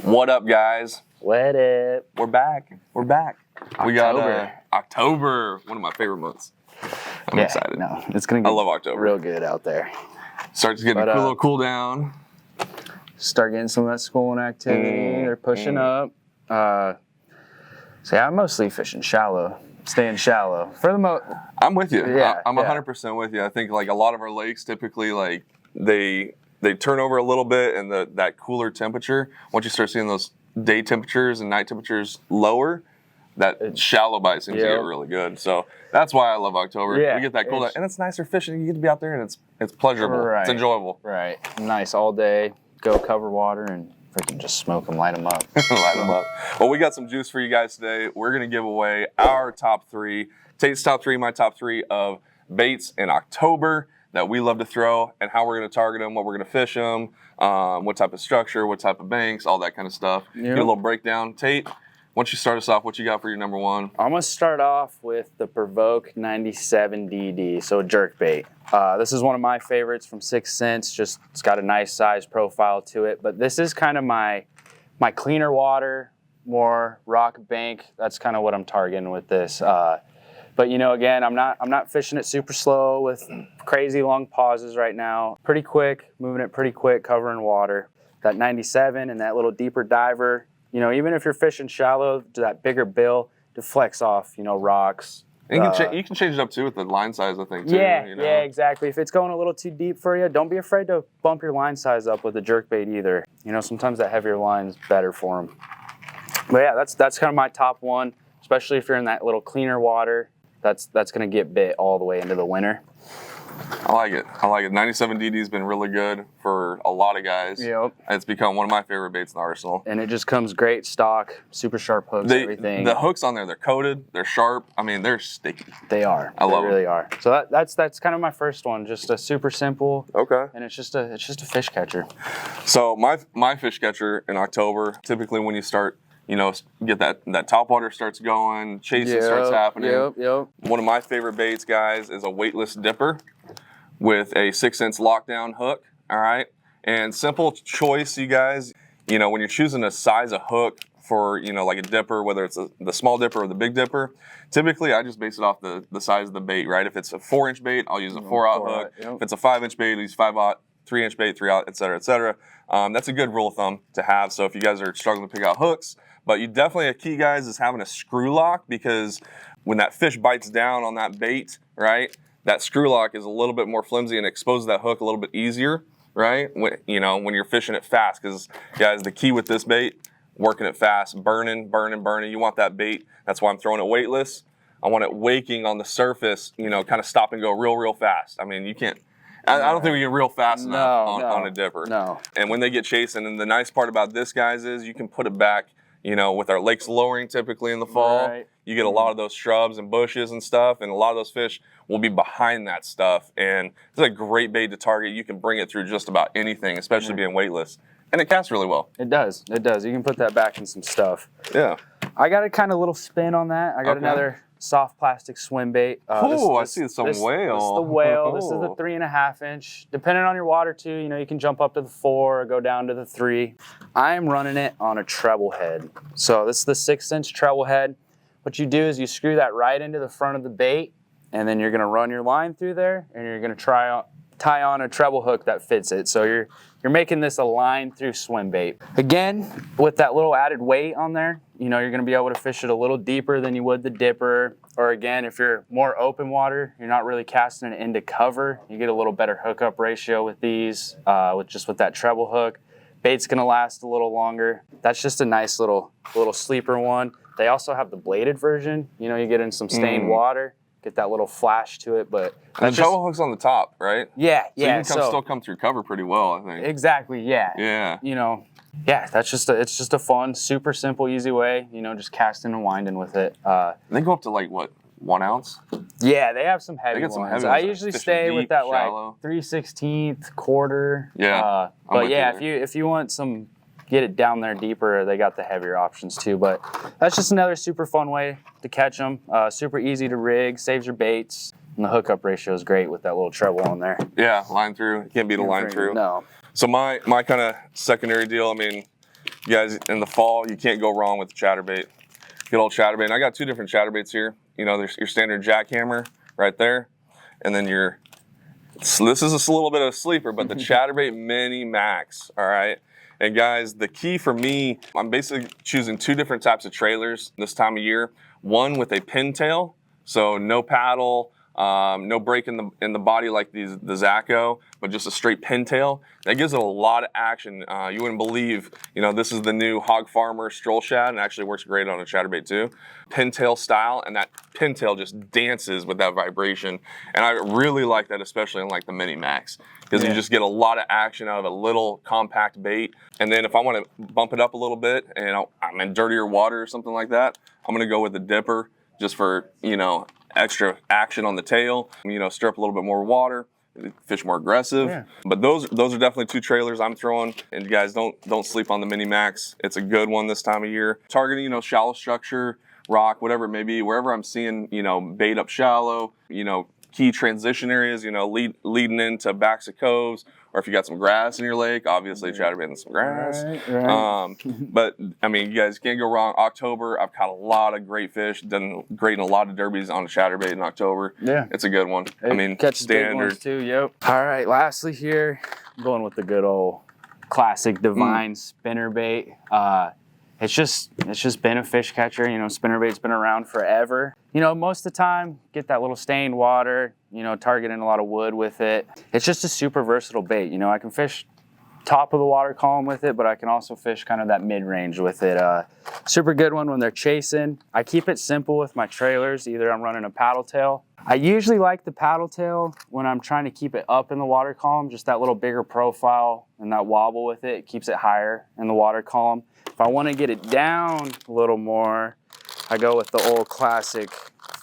What up, guys? What up? We're back. We're back. We got October. one of my favorite months. I'm excited. No, it's gonna get I love October. real good out there. Starts getting a little cool down. Start getting some of that schooling activity. They're pushing up. So yeah, I'm mostly fishing shallow, staying shallow for the most. I'm with you. Yeah, I'm 100% with you. I think like a lot of our lakes typically like they turn over a little bit, and that cooler temperature. Once you start seeing those day temperatures and night temperatures lower, that shallow bite seems to get really good. So that's why I love October. Yeah, we get that cool, and it's nicer fishing. You get to be out there, and it's pleasurable. Right. It's enjoyable. Right. Nice all day. Go cover water and freaking just smoke them, light them up. Light them up. Well, we got some juice for you guys today. We're going to give away our top three, Tate's top three, my top three of baits in October that we love to throw, and how we're going to target them, what we're going to fish them, what type of structure, what type of banks, all that kind of stuff. Yep. Get a little breakdown. Tate, why don't you start us off? What you got for your number one? I'm going to start off with the Provoke 97DD, so a jerk bait. This is one of my favorites from 6th Sense. Just it's got a nice size profile to it, but this is kind of my cleaner water, more rock bank. That's kind of what I'm targeting with this. But you know, again, I'm not fishing it super slow with crazy long pauses right now. Pretty quick, moving it pretty quick, covering water. That 97 and that little deeper diver. You know, even if you're fishing shallow, to that bigger bill deflects off, you know, rocks. And you can change it up too with the line size, I think. Too, yeah, you know? yeah, exactly. If it's going a little too deep for you, don't be afraid to bump your line size up with a jerk bait either. You know, sometimes that heavier line's better for them. But yeah, that's kind of my top one, especially if you're in that little cleaner water. That's going to get bit all the way into the winter. I like it. 97DD has been really good for a lot of guys. Yep. It's become one of my favorite baits in the arsenal. And it just comes great stock, super sharp hooks, everything. The hooks on there, they're coated, they're sharp. I mean, they're sticky. They are. I love them. They really are. So that's kind of my first one. Just a super simple. Okay. And it's just a fish catcher. So my fish catcher in October, typically when you start, you know, get that top water starts going, chasing starts happening. Yep. One of my favorite baits, guys, is a weightless dipper with a 6-inch lockdown hook. All right. And simple choice, you guys. You know, when you're choosing a size of hook for, you know, like a dipper, whether it's the small dipper or the big dipper, typically I just base it off the size of the bait, right? If it's a 4-inch bait, I'll use a 4-aught hook. Yep. If it's a 5-inch bait, I'll use 5-aught, 3-inch bait, 3-aught, et cetera, et cetera. That's a good rule of thumb to have. So if you guys are struggling to pick out hooks, but you definitely, a key, guys, is having a screw lock, because when that fish bites down on that bait, right, that screw lock is a little bit more flimsy and exposes that hook a little bit easier, right? When you're fishing it fast, because, guys, the key with this bait, working it fast, burning. You want that bait. That's why I'm throwing it weightless. I want it waking on the surface, you know, kind of stop and go real fast. I mean, you can't. I don't think we get real fast enough on a dipper. No. And when they get chasing, and the nice part about this, guys, is you can put it back. You know, with our lakes lowering typically in the fall, you get a lot of those shrubs and bushes and stuff, and a lot of those fish will be behind that stuff. And it's a great bait to target. You can bring it through just about anything, especially being weightless. And it casts really well. It does. You can put that back in some stuff. Yeah. I got a kind of little spin on that. I got another soft plastic swim bait. I see some whale. This is the whale. This is the 3.5-inch. Depending on your water too, you know, you can jump up to the 4 or go down to the 3. I am running it on a treble head. So this is the 6-inch treble head. What you do is you screw that right into the front of the bait, and then you're gonna run your line through there, and you're gonna tie on a treble hook that fits it. So you're making this a line through swim bait. Again, with that little added weight on there, you know, you're gonna be able to fish it a little deeper than you would the dipper. Or again, if you're more open water, you're not really casting it into cover, you get a little better hookup ratio with these, with that treble hook. Bait's gonna last a little longer. That's just a nice little sleeper one. They also have the bladed version. You know, you get in some stained water, get that little flash to it, but and the treble hook's on the top, right? Yeah. So you can still come through cover pretty well, I think. Exactly. Yeah. Yeah. You know, yeah. It's just a fun, super simple, easy way. You know, just casting and winding with it. They go up to like what, 1 ounce? Yeah, they have some heavy ones. Some heavy I ones. usually Fish stay deep, with that shallow. like 3/16 quarter. Yeah. But yeah, if you want some. Get it down there deeper, they got the heavier options too, but that's just another super fun way to catch them. Super easy to rig, saves your baits, and the hookup ratio is great with that little treble on there. Yeah, line through. You can't beat a line through. No. So my kind of secondary deal, I mean, You guys, in the fall, you can't go wrong with the chatterbait. Good old chatterbait. And I got two different chatterbaits here. You know, there's your standard jackhammer right there, and then this is a little bit of a sleeper, but the chatterbait mini max. All right. And guys, the key for me, I'm basically choosing two different types of trailers this time of year. One with a pintail, so no paddle, no break in the body like the Zacho, but just a straight pintail. That gives it a lot of action. You wouldn't believe, you know, this is the new Hog Farmer Stroll Shad, and actually works great on a chatterbait too. Pintail style, and that pintail just dances with that vibration. And I really like that, especially in like the Mini Max, because you just get a lot of action out of a little compact bait. And then if I want to bump it up a little bit and I'm in dirtier water or something like that, I'm going to go with the dipper just for, you know, extra action on the tail, you know, stir up a little bit more water, fish more aggressive. Yeah. But those are definitely two trailers I'm throwing. And you guys, don't sleep on the Mini Max. It's a good one this time of year. Targeting, you know, shallow structure, rock, whatever it may be, wherever I'm seeing, you know, bait up shallow, you know, key transition areas, you know, leading into backs of coves, or if you got some grass in your lake, obviously chatterbait and some grass. Right. But I mean, you guys can't go wrong. October, I've caught a lot of great fish, done great in a lot of derbies on a chatterbait in October. Yeah, it's a good one. I mean, catches big ones too. Yep. All right, lastly here, I'm going with the good old classic Divine spinnerbait. It's just been a fish catcher. You know, spinnerbait's been around forever. You know, most of the time, get that little stained water, you know, targeting a lot of wood with it. It's just a super versatile bait. You know, I can fish top of the water column with it, but I can also fish kind of that mid-range with it. Super good one when they're chasing. I keep it simple with my trailers. Either I'm running a paddle tail. I usually like the paddle tail when I'm trying to keep it up in the water column, just that little bigger profile and that wobble with it. It keeps it higher in the water column. If I want to get it down a little more, I go with the old classic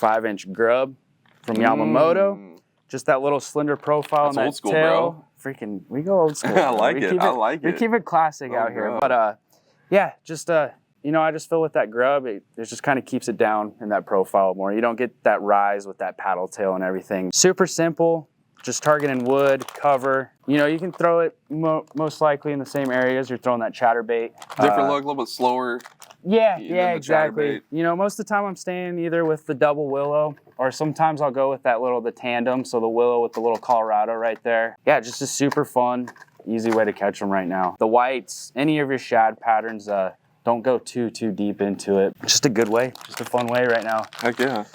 5-inch grub from Yamamoto. Just that little slender profile on that old school, tail. Bro. Freaking, we go old school. I like it. I like it. We keep it classic out here. But yeah, just you know, I just feel with that grub, it just kind of keeps it down in that profile more. You don't get that rise with that paddle tail and everything. Super simple. Just targeting wood, cover. You know, you can throw it most likely in the same areas you're throwing that chatterbait. Different look, a little bit slower. Yeah, exactly. You know, most of the time I'm staying either with the double willow, or sometimes I'll go with the tandem, so the willow with the little Colorado right there. Yeah, just a super fun, easy way to catch them right now. The whites, any of your shad patterns, don't go too deep into it. Just a good way, just a fun way right now. Heck yeah.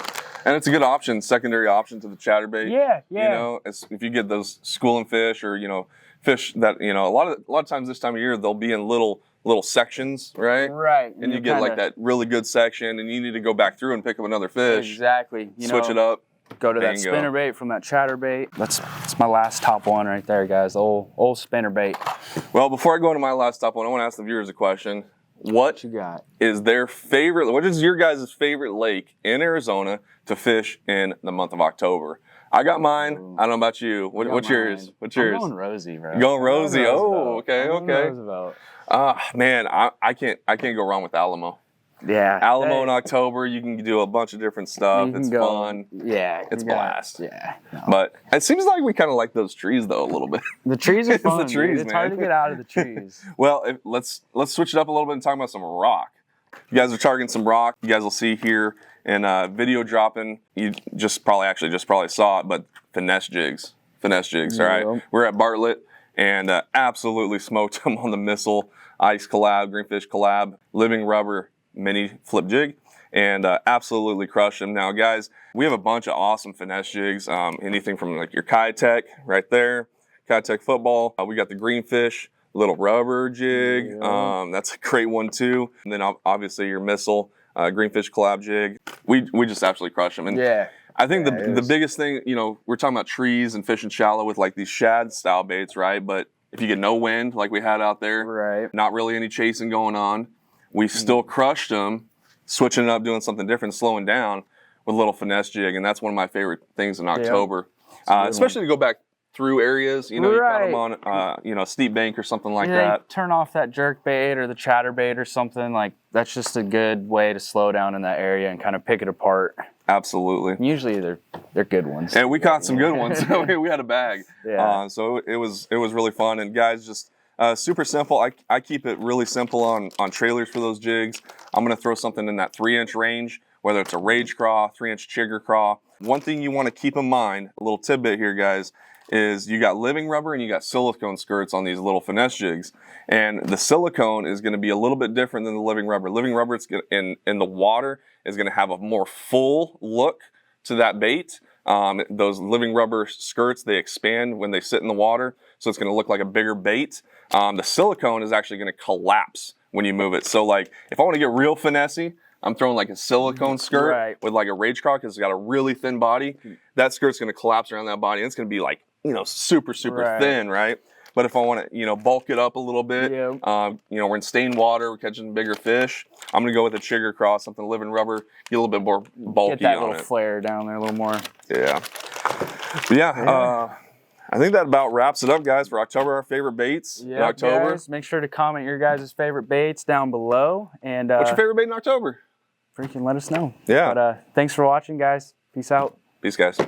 And it's a good option, secondary option to the chatterbait. Yeah. You know, if you get those schooling fish, or, you know, fish that, you know, a lot of times this time of year, they'll be in little sections, right? Right. And you get like that really good section, and you need to go back through and pick up another fish. Exactly. Switch it up. Go to that spinnerbait from that chatterbait. That's my last top one right there, guys. Old spinnerbait. Well, before I go into my last top one, I want to ask the viewers a question. What you got? What is your guys' favorite lake in Arizona to fish in the month of October? I got mine. I don't know about you. What's yours? I'm going Rosie, bro. You're going Rosie. Oh, okay. Roosevelt. Man, I can't go wrong with Alamo. Yeah. Alamo in October, you can do a bunch of different stuff. It's fun. Yeah. It's blast. Yeah. No. But it seems like we kind of like those trees though a little bit. The trees are fun. It's the trees, It's hard to get out of the trees. Well, let's switch it up a little bit and talk about some rock. You guys are targeting some rock. You guys will see here in video dropping. You just probably saw it, but finesse jigs. All right. We're at Bartlett and absolutely smoked them on the Missile Ice collab, Greenfish collab, living rubber mini flip jig, and absolutely crushed them. Now, guys, we have a bunch of awesome finesse jigs. Anything from like your Kitech right there, Kitech football. We got the Greenfish little rubber jig. That's a great one too. And then obviously your Missile Greenfish collab jig. We just absolutely crush them. And yeah. I think the biggest thing, you know, we're talking about trees and fishing shallow with like these shad style baits, right? But if you get no wind like we had out there, right, not really any chasing going on, we still crushed them, switching it up, doing something different, slowing down with a little finesse jig. And that's one of my favorite things in October, especially to go back through areas, you know, you caught them on, you know, steep bank or something like that. Turn off that jerk bait or the chatterbait or something. Like, that's just a good way to slow down in that area and kind of pick it apart. Absolutely. Usually they're good ones. And we caught some good ones. We had a bag. Yeah. So it was really fun. And guys, just Super simple. I keep it really simple on trailers for those jigs. I'm going to throw something in that 3-inch range, whether it's a Rage Craw, 3-inch Chigger Craw. One thing you want to keep in mind, a little tidbit here, guys, is you got living rubber and you got silicone skirts on these little finesse jigs. And the silicone is going to be a little bit different than the living rubber. Living rubber, it's in the water, is going to have a more full look to that bait. Those living rubber skirts, they expand when they sit in the water, so it's going to look like a bigger bait. The silicone is actually going to collapse when you move it. So like, if I want to get real finessey, I'm throwing like a silicone skirt with like a Rage Craw because it's got a really thin body. That skirt's going to collapse around that body, and it's going to be like, you know, super thin, right? But if I want to, you know, bulk it up a little bit, you know, we're in stained water, we're catching bigger fish, I'm going to go with a Chigger Craw, something living rubber, get a little bit more bulky on it. Get that little flare down there a little more. Yeah. But yeah, I think that about wraps it up, guys, for October, our favorite baits in October. Guys, make sure to comment your guys' favorite baits down below. And what's your favorite bait in October? Freaking let us know. Yeah. But thanks for watching, guys. Peace out. Peace, guys.